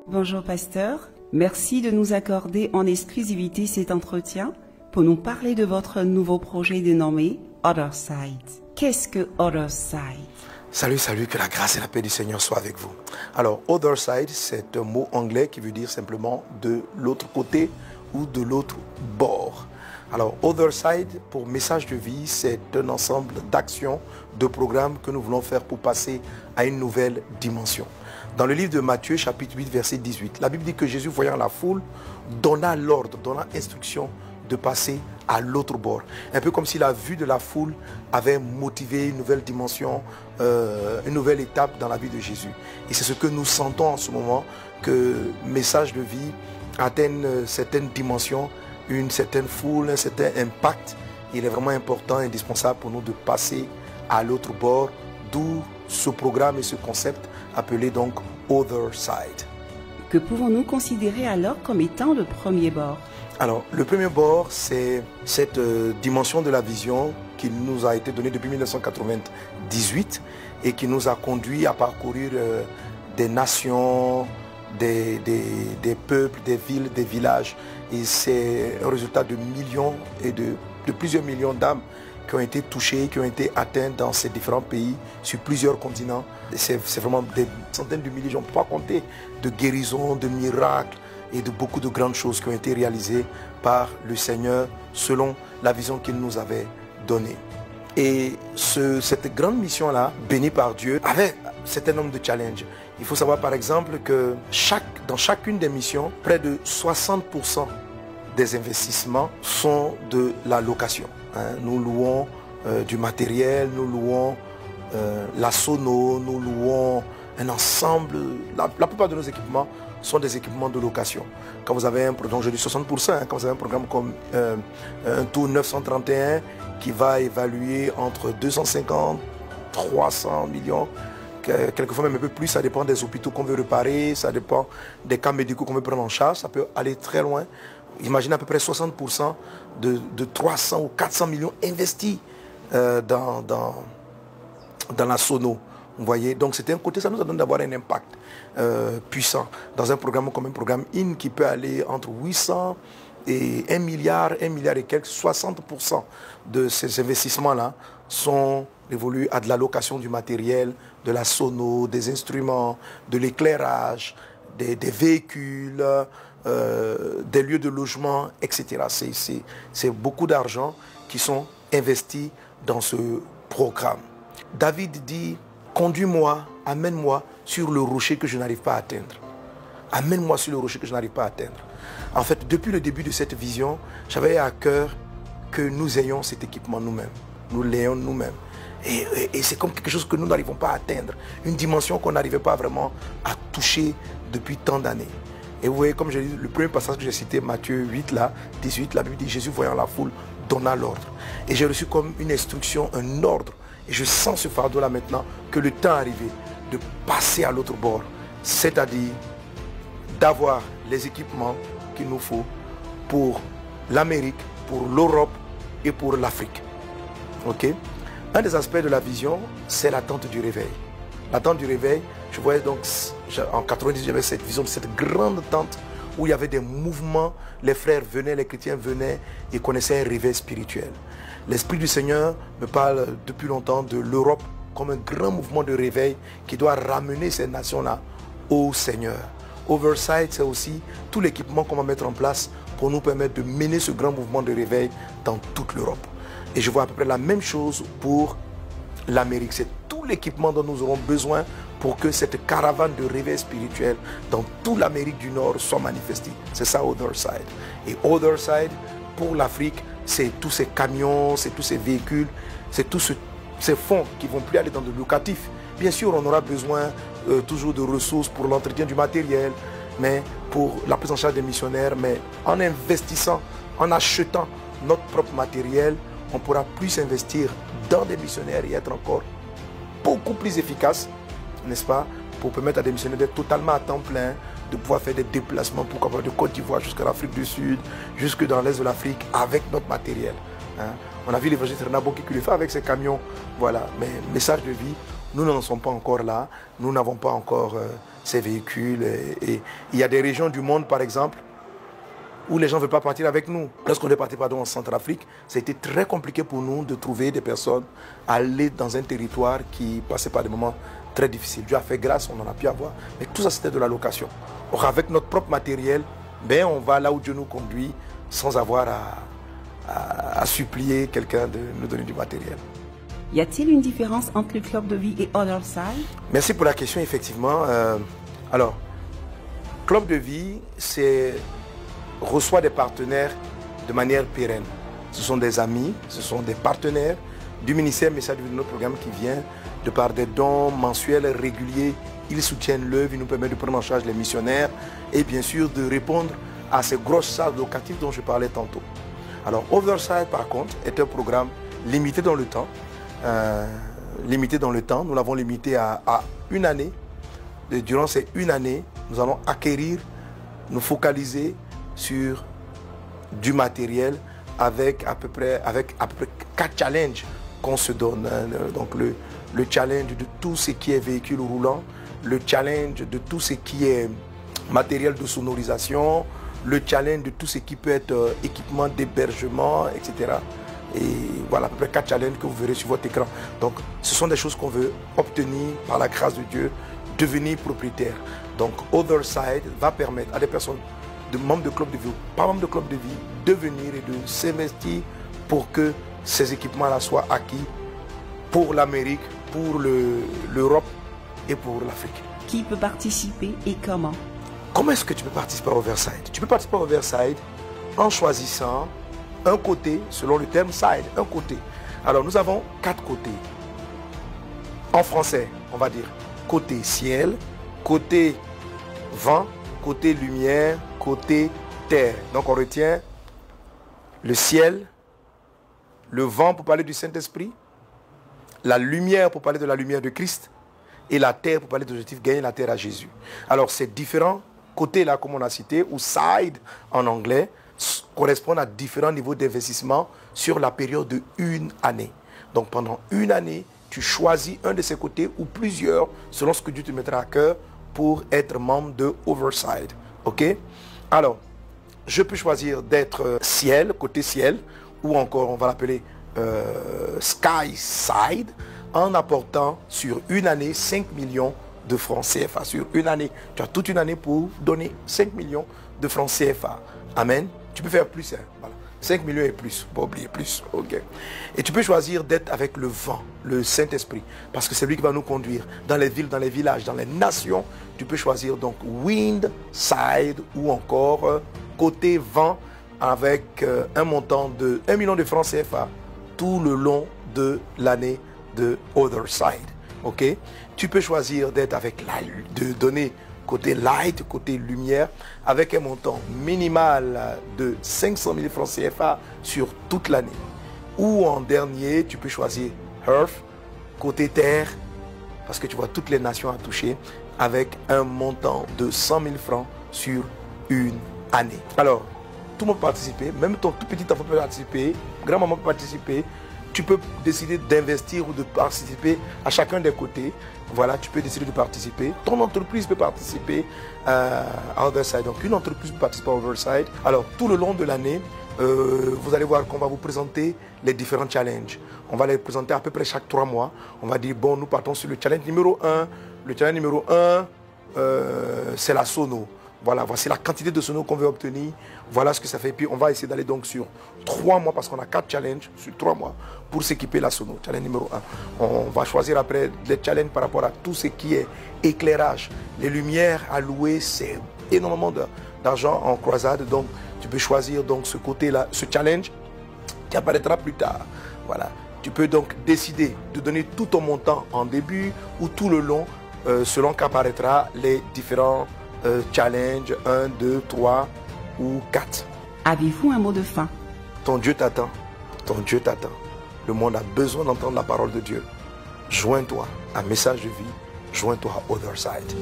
Bonjour pasteur, merci de nous accorder en exclusivité cet entretien pour nous parler de votre nouveau projet dénommé Other Side. Qu'est-ce que Other Side? Salut, que la grâce et la paix du Seigneur soient avec vous. Alors, Other Side, c'est un mot anglais qui veut dire simplement de l'autre côté ou de l'autre bord. Alors, Other Side, pour Message de vie, c'est un ensemble d'actions, de programmes que nous voulons faire pour passer à une nouvelle dimension. Dans le livre de Matthieu, chapitre 8, verset 18, la Bible dit que Jésus, voyant la foule, donna l'ordre, donna instruction de passer à l'autre bord. Un peu comme si la vue de la foule avait motivé une nouvelle dimension, une nouvelle étape dans la vie de Jésus. Et c'est ce que nous sentons en ce moment, que Message de vie atteigne certaines dimensions, une certaine foule, un certain impact. Il est vraiment important, indispensable pour nous de passer à l'autre bord, d'où ce programme et ce concept appelé donc Other Side. Que pouvons-nous considérer alors comme étant le premier bord? Alors, le premier bord, c'est cette dimension de la vision qui nous a été donnée depuis 1998 et qui nous a conduit à parcourir des nations, des peuples, des villes, des villages. Et c'est un résultat de millions et de plusieurs millions d'âmes qui ont été touchées, qui ont été atteintes dans ces différents pays, sur plusieurs continents. C'est vraiment des centaines de milliers, on ne peut pas compter, de guérisons, de miracles et de beaucoup de grandes choses qui ont été réalisées par le Seigneur selon la vision qu'il nous avait donnée. Et cette grande mission-là, bénie par Dieu, avait un certain nombre de challenges. Il faut savoir par exemple que dans chacune des missions, près de 60% des investissements sont de la location. Nous louons du matériel, nous louons la sono, nous louons un ensemble. La plupart de nos équipements sont des équipements de location. Quand vous avez un programme, je dis 60%, quand vous avez un programme comme un Tour 931 qui va évaluer entre 250, 300 millions, quelquefois même un peu plus, ça dépend des hôpitaux qu'on veut réparer, ça dépend des cas médicaux qu'on veut prendre en charge, ça peut aller très loin. Imaginez à peu près 60% de 300 ou 400 millions investis dans la sono. Vous voyez, donc c'était un côté, ça nous a donné d'avoir un impact puissant dans un programme comme un programme IN qui peut aller entre 800 et 1 milliard et quelques. 60% de ces investissements-là sont dévolus à de la location du matériel, de la sono, des instruments, de l'éclairage, des véhicules, des lieux de logement, etc. C'est beaucoup d'argent qui sont investis dans ce programme. David dit, conduis-moi, amène-moi sur le rocher que je n'arrive pas à atteindre. Amène-moi sur le rocher que je n'arrive pas à atteindre. En fait, depuis le début de cette vision, j'avais à cœur que nous ayons cet équipement nous-mêmes. Nous l'ayons nous-mêmes. Et c'est comme quelque chose que nous n'arrivons pas à atteindre. Une dimension qu'on n'arrivait pas vraiment à toucher depuis tant d'années. Et vous voyez, comme je dis, le premier passage que j'ai cité, Matthieu 8, là, 18, la Bible dit, Jésus voyant la foule, donna l'ordre. Et j'ai reçu comme une instruction, un ordre. Et je sens ce fardeau-là maintenant, que le temps est arrivé de passer à l'autre bord. C'est-à-dire d'avoir les équipements qu'il nous faut pour l'Amérique, pour l'Europe et pour l'Afrique. Ok? Un des aspects de la vision, c'est l'attente du réveil. L'attente du réveil, je voyais donc, en 90, j'avais cette vision de cette grande tente où il y avait des mouvements, les frères venaient, les chrétiens venaient et connaissaient un réveil spirituel. L'Esprit du Seigneur me parle depuis longtemps de l'Europe comme un grand mouvement de réveil qui doit ramener ces nations-là au Seigneur. Other Side, c'est aussi tout l'équipement qu'on va mettre en place pour nous permettre de mener ce grand mouvement de réveil dans toute l'Europe. Et je vois à peu près la même chose pour l'Amérique. C'est tout l'équipement dont nous aurons besoin pour que cette caravane de réveil spirituel dans toute l'Amérique du Nord soit manifestée. C'est ça, Other Side. Et Other Side, pour l'Afrique, c'est tous ces camions, c'est tous ces véhicules, c'est tous ces fonds qui ne vont plus aller dans le locatif. Bien sûr, on aura besoin toujours de ressources pour l'entretien du matériel, mais pour la prise en charge des missionnaires, mais en investissant, en achetant notre propre matériel, on pourra plus investir dans des missionnaires et être encore beaucoup plus efficace, n'est-ce pas, pour permettre à des missionnaires d'être totalement à temps plein, de pouvoir faire des déplacements, pourquoi pas de Côte d'Ivoire jusqu'à l'Afrique du Sud, jusque dans l'Est de l'Afrique, avec notre matériel. On a vu l'évangile Renaud qui le fait avec ses camions, voilà. Mais message de vie, nous n'en sommes pas encore là. Nous n'avons pas encore ces véhicules. Et il y a des régions du monde, par exemple, où les gens ne veulent pas partir avec nous. Lorsqu'on est parti en Centrafrique, c'était très compliqué pour nous de trouver des personnes à aller dans un territoire qui passait par des moments très difficiles. Dieu a fait grâce, on en a pu avoir. Mais tout ça, c'était de la location. Or, avec notre propre matériel, ben, on va là où Dieu nous conduit sans avoir à supplier quelqu'un de nous donner du matériel. Y a-t-il une différence entre le club de vie et Other Side? Merci pour la question, effectivement. Alors, club de vie, reçoit des partenaires de manière pérenne. Ce sont des amis, ce sont des partenaires du ministère Message de notre programme qui vient de par des dons mensuels réguliers. Ils soutiennent l'œuvre, ils nous permettent de prendre en charge les missionnaires et bien sûr de répondre à ces grosses salles locatives dont je parlais tantôt. Alors Other Side par contre est un programme limité dans le temps. Nous l'avons limité à une année. Et durant ces une année, nous allons acquérir, nous focaliser sur du matériel avec à peu près 4 challenges qu'on se donne. Donc le challenge de tout ce qui est véhicule roulant, le challenge de tout ce qui est matériel de sonorisation, le challenge de tout ce qui peut être équipement d'hébergement, etc. Et voilà à peu près 4 challenges que vous verrez sur votre écran. Donc ce sont des choses qu'on veut obtenir par la grâce de Dieu, devenir propriétaire. Donc Other Side va permettre à des personnes de membres de club de vie, pas membres de club de vie, de venir et de s'investir pour que ces équipements-là soient acquis pour l'Amérique, pour l'Europe et pour l'Afrique. Qui peut participer et comment? Comment est-ce que tu peux participer à Other Side? Tu peux participer à Other Side en choisissant un côté, selon le terme side, un côté. Alors nous avons 4 côtés. En français, on va dire côté ciel, côté vent, côté lumière, côté terre. Donc on retient le ciel, le vent pour parler du Saint-Esprit, la lumière pour parler de la lumière de Christ et la terre pour parler de l'objectif gagner la terre à Jésus. Alors ces différents côtés-là, comme on a cité, ou side en anglais, correspondent à différents niveaux d'investissement sur la période de une année. Donc pendant une année, tu choisis un de ces côtés ou plusieurs selon ce que Dieu te mettra à cœur pour être membre de Other Side. Ok? Alors, je peux choisir d'être ciel, côté ciel, ou encore on va l'appeler Sky Side, en apportant sur une année 5 millions de francs CFA. Sur une année, tu as toute une année pour donner 5 millions de francs CFA. Amen. Tu peux faire plus, hein? Voilà. 5 millions et plus, pas oublier plus. Ok. Et tu peux choisir d'être avec le vent, le Saint-Esprit, parce que c'est lui qui va nous conduire dans les villes, dans les villages, dans les nations. Tu peux choisir donc Wind Side ou encore côté vent avec un montant de 1 million de francs CFA tout le long de l'année de Other Side. Ok. Tu peux choisir d'être avec de donner côté light, côté lumière, avec un montant minimal de 500 000 francs CFA sur toute l'année. Ou en dernier, tu peux choisir Earth, côté terre, parce que tu vois toutes les nations à toucher, avec un montant de 100 000 francs sur une année. Alors, tout le monde peut participer, même ton tout petit enfant peut participer, grand-maman peut participer. Tu peux décider d'investir ou de participer à chacun des côtés. Voilà, tu peux décider de participer. Ton entreprise peut participer à Other Side. Donc, une entreprise peut participer à Other Side. Alors, tout le long de l'année, vous allez voir qu'on va vous présenter les différents challenges. On va les présenter à peu près chaque 3 mois. On va dire, bon, nous partons sur le challenge numéro 1. Le challenge numéro 1, c'est la sono. Voilà, voici la quantité de sono qu'on veut obtenir. Voilà ce que ça fait. Puis on va essayer d'aller donc sur 3 mois, parce qu'on a 4 challenges sur 3 mois pour s'équiper la sono. Challenge numéro 1. On va choisir après les challenges par rapport à tout ce qui est éclairage. Les lumières à louer, c'est énormément d'argent en croisade. Donc tu peux choisir donc ce côté-là, ce challenge qui apparaîtra plus tard. Voilà. Tu peux donc décider de donner tout ton montant en début ou tout le long, selon qu'apparaîtra les différents challenge 1, 2, 3 ou 4. Avez-vous un mot de fin? Ton Dieu t'attend. Ton Dieu t'attend. Le monde a besoin d'entendre la parole de Dieu. Joins-toi à Message de vie. Joins-toi à Other Side.